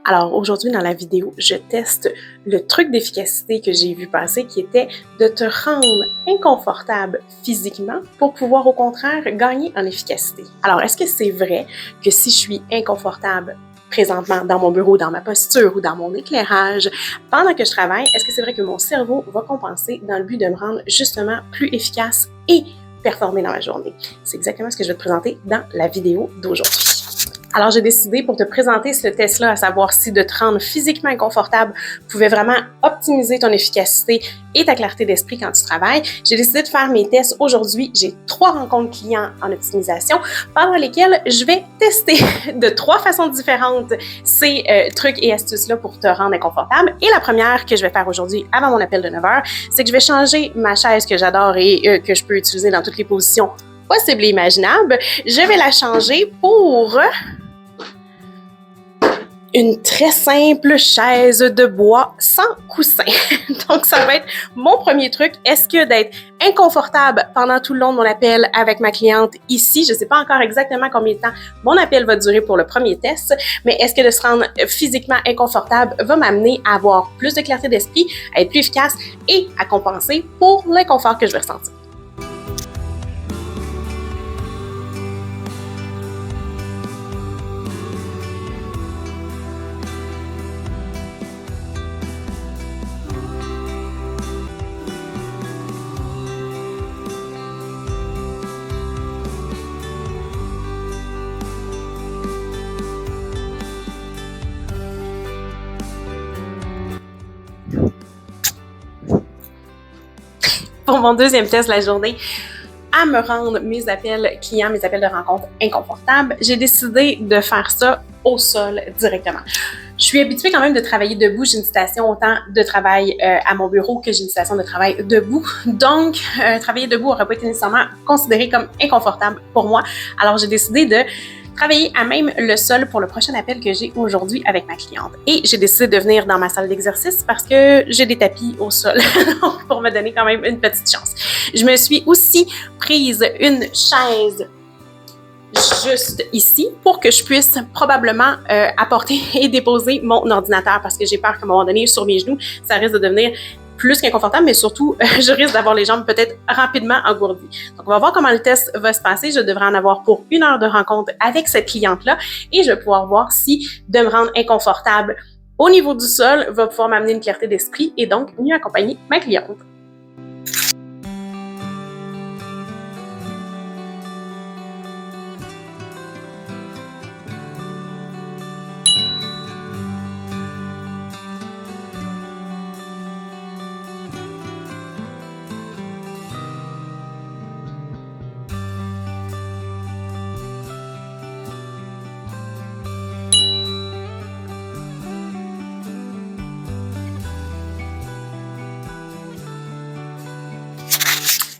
Alors aujourd'hui dans la vidéo, je teste le truc d'efficacité que j'ai vu passer qui était de te rendre inconfortable physiquement pour pouvoir au contraire gagner en efficacité. Alors est-ce que c'est vrai que si je suis inconfortable présentement dans mon bureau, dans ma posture ou dans mon éclairage pendant que je travaille, est-ce que c'est vrai que mon cerveau va compenser dans le but de me rendre justement plus efficace et performer dans ma journée? C'est exactement ce que je vais te présenter dans la vidéo d'aujourd'hui. Alors, j'ai décidé pour te présenter ce test-là, à savoir si de te rendre physiquement inconfortable pouvait vraiment optimiser ton efficacité et ta clarté d'esprit quand tu travailles. J'ai décidé de faire mes tests aujourd'hui. J'ai 3 rencontres clients en optimisation pendant lesquelles je vais tester de 3 façons différentes ces trucs et astuces-là pour te rendre inconfortable. Et la première que je vais faire aujourd'hui avant mon appel de 9h, c'est que je vais changer ma chaise que j'adore et que je peux utiliser dans toutes les positions possibles et imaginables. Je vais la changer pour une très simple chaise de bois sans coussin. Donc, ça va être mon premier truc. Est-ce que d'être inconfortable pendant tout le long de mon appel avec ma cliente ici, je ne sais pas encore exactement combien de temps mon appel va durer pour le premier test, mais est-ce que de se rendre physiquement inconfortable va m'amener à avoir plus de clarté d'esprit, à être plus efficace et à compenser pour l'inconfort que je vais ressentir? Pour mon deuxième test de la journée, à me rendre mes appels clients, mes appels de rencontre inconfortables, j'ai décidé de faire ça au sol directement. Je suis habituée quand même de travailler debout. J'ai une station autant de travail à mon bureau que j'ai une station de travail debout. Donc, travailler debout n'aurait pas été nécessairement considéré comme inconfortable pour moi. Alors, j'ai décidé de travailler à même le sol pour le prochain appel que j'ai aujourd'hui avec ma cliente. Et j'ai décidé de venir dans ma salle d'exercice parce que j'ai des tapis au sol pour me donner quand même une petite chance. Je me suis aussi prise une chaise juste ici pour que je puisse probablement apporter et déposer mon ordinateur parce que j'ai peur qu'à un moment donné, sur mes genoux, ça risque de devenir plus qu'inconfortable, mais surtout, je risque d'avoir les jambes peut-être rapidement engourdies. Donc, on va voir comment le test va se passer. Je devrais en avoir pour 1 heure de rencontre avec cette cliente-là et je vais pouvoir voir si de me rendre inconfortable au niveau du sol va pouvoir m'amener une clarté d'esprit et donc mieux accompagner ma cliente.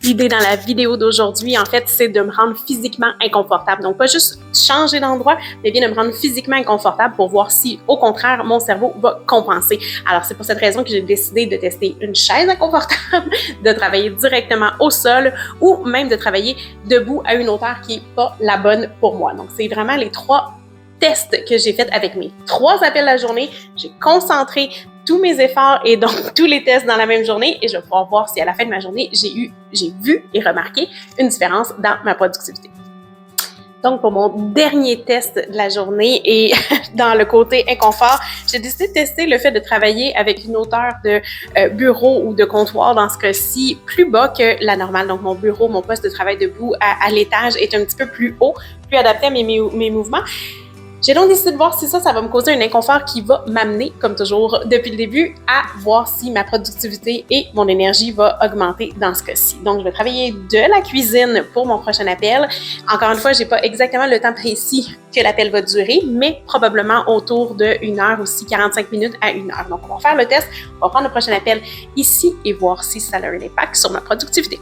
L'idée dans la vidéo d'aujourd'hui, en fait, c'est de me rendre physiquement inconfortable. Donc, pas juste changer d'endroit, mais bien de me rendre physiquement inconfortable pour voir si, au contraire, mon cerveau va compenser. Alors, c'est pour cette raison que j'ai décidé de tester une chaise inconfortable, de travailler directement au sol ou même de travailler debout à une hauteur qui n'est pas la bonne pour moi. Donc, c'est vraiment les 3 tests que j'ai faits avec mes 3 appels la journée. J'ai concentré tous mes efforts et donc tous les tests dans la même journée et je vais pouvoir voir si à la fin de ma journée, j'ai vu et remarqué une différence dans ma productivité. Donc, pour mon dernier test de la journée et dans le côté inconfort, j'ai décidé de tester le fait de travailler avec une hauteur de bureau ou de comptoir, dans ce cas-ci, plus bas que la normale. Donc, mon bureau, mon poste de travail debout à l'étage est un petit peu plus haut, plus adapté à mes mouvements. J'ai donc décidé de voir si ça va me causer un inconfort qui va m'amener, comme toujours depuis le début, à voir si ma productivité et mon énergie va augmenter dans ce cas-ci. Donc, je vais travailler de la cuisine pour mon prochain appel. Encore une fois, j'ai pas exactement le temps précis que l'appel va durer, mais probablement autour de 1 heure, aussi 45 minutes à 1 heure. Donc, on va faire le test, on va prendre le prochain appel ici et voir si ça a un impact sur ma productivité.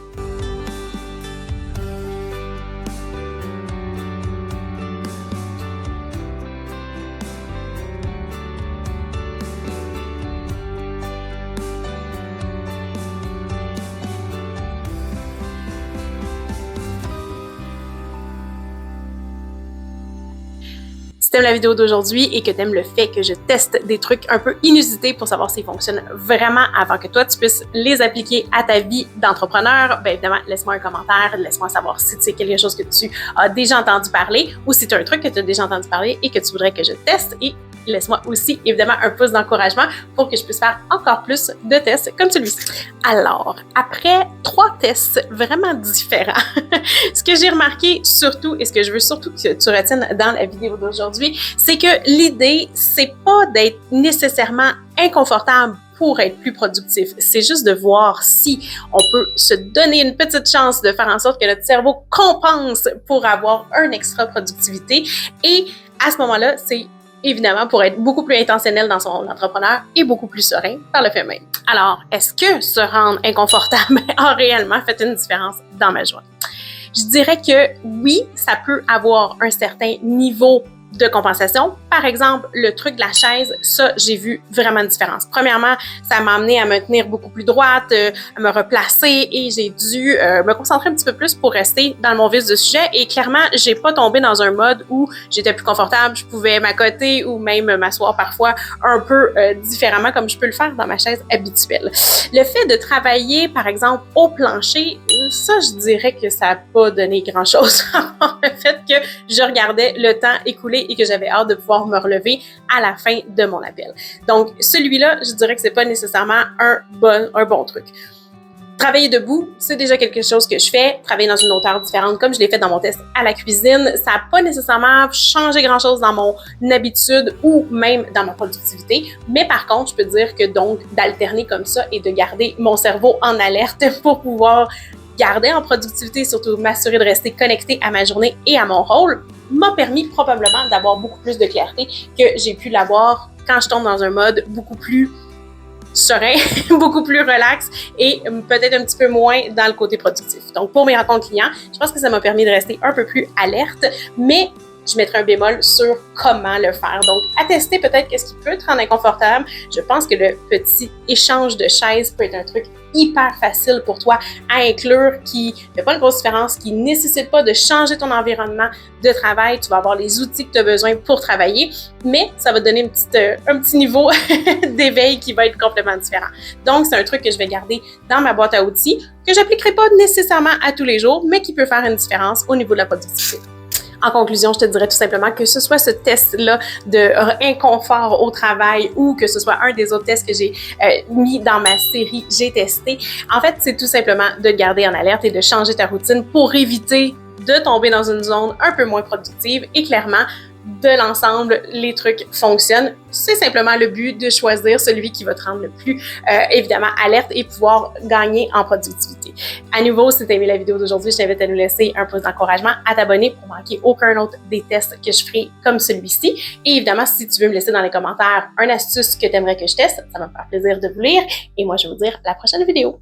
tu aimes la vidéo d'aujourd'hui et que tu aimes le fait que je teste des trucs un peu inusités pour savoir s'ils fonctionnent vraiment avant que toi, tu puisses les appliquer à ta vie d'entrepreneur, bien évidemment, laisse-moi un commentaire, laisse-moi savoir si c'est quelque chose que tu as déjà entendu parler ou si tu as un truc que tu as déjà entendu parler et que tu voudrais que je teste. Et laisse-moi aussi, évidemment, un pouce d'encouragement pour que je puisse faire encore plus de tests comme celui-ci. Alors, après 3 tests vraiment différents, ce que j'ai remarqué surtout et ce que je veux surtout que tu retiennes dans la vidéo d'aujourd'hui, c'est que l'idée, c'est pas d'être nécessairement inconfortable pour être plus productif. C'est juste de voir si on peut se donner une petite chance de faire en sorte que notre cerveau compense pour avoir un extra productivité. Et à ce moment-là, c'est évidemment pour être beaucoup plus intentionnel dans son entrepreneur et beaucoup plus serein par le fait même. Alors, est-ce que se rendre inconfortable a réellement fait une différence dans ma joie? Je dirais que oui, ça peut avoir un certain niveau de compensation. Par exemple, le truc de la chaise, ça, j'ai vu vraiment une différence. Premièrement, ça m'a amené à me tenir beaucoup plus droite, à me replacer et j'ai dû me concentrer un petit peu plus pour rester dans mon vif du sujet et clairement, j'ai pas tombé dans un mode où j'étais plus confortable, je pouvais m'accoter ou même m'asseoir parfois un peu différemment comme je peux le faire dans ma chaise habituelle. Le fait de travailler, par exemple, au plancher, ça, je dirais que ça n'a pas donné grand-chose à part le fait que je regardais le temps écoulé et que j'avais hâte de pouvoir me relever à la fin de mon appel. Donc, celui-là, je dirais que c'est pas nécessairement un bon truc. Travailler debout, c'est déjà quelque chose que je fais. Travailler dans une hauteur différente, comme je l'ai fait dans mon test à la cuisine, ça n'a pas nécessairement changé grand-chose dans mon habitude ou même dans ma productivité. Mais par contre, je peux dire que donc, d'alterner comme ça et de garder mon cerveau en alerte pour pouvoir garder en productivité, surtout m'assurer de rester connecté à ma journée et à mon rôle, m'a permis probablement d'avoir beaucoup plus de clarté que j'ai pu l'avoir quand je tombe dans un mode beaucoup plus serein, beaucoup plus relax et peut-être un petit peu moins dans le côté productif. Donc, pour mes rencontres clients, je pense que ça m'a permis de rester un peu plus alerte, mais je mettrai un bémol sur comment le faire. Donc, à tester peut-être qu'est-ce qui peut te rendre inconfortable. Je pense que le petit échange de chaises peut être un truc hyper facile pour toi à inclure, qui ne fait pas une grosse différence, qui ne nécessite pas de changer ton environnement de travail. Tu vas avoir les outils que tu as besoin pour travailler, mais ça va te donner un petit niveau d'éveil qui va être complètement différent. Donc, c'est un truc que je vais garder dans ma boîte à outils, que j'appliquerai pas nécessairement à tous les jours, mais qui peut faire une différence au niveau de la productivité. En conclusion, je te dirais tout simplement que ce soit ce test-là de inconfort au travail ou que ce soit un des autres tests que j'ai mis dans ma série J'ai testé, en fait, c'est tout simplement de te garder en alerte et de changer ta routine pour éviter de tomber dans une zone un peu moins productive et clairement, de l'ensemble, les trucs fonctionnent. C'est simplement le but de choisir celui qui va te rendre le plus, évidemment, alerte et pouvoir gagner en productivité. À nouveau, si tu as aimé la vidéo d'aujourd'hui, je t'invite à nous laisser un pouce d'encouragement, à t'abonner pour manquer aucun autre des tests que je ferai comme celui-ci. Et évidemment, si tu veux me laisser dans les commentaires une astuce que tu aimerais que je teste, ça va me faire plaisir de vous lire. Et moi, je vais vous dire à la prochaine vidéo.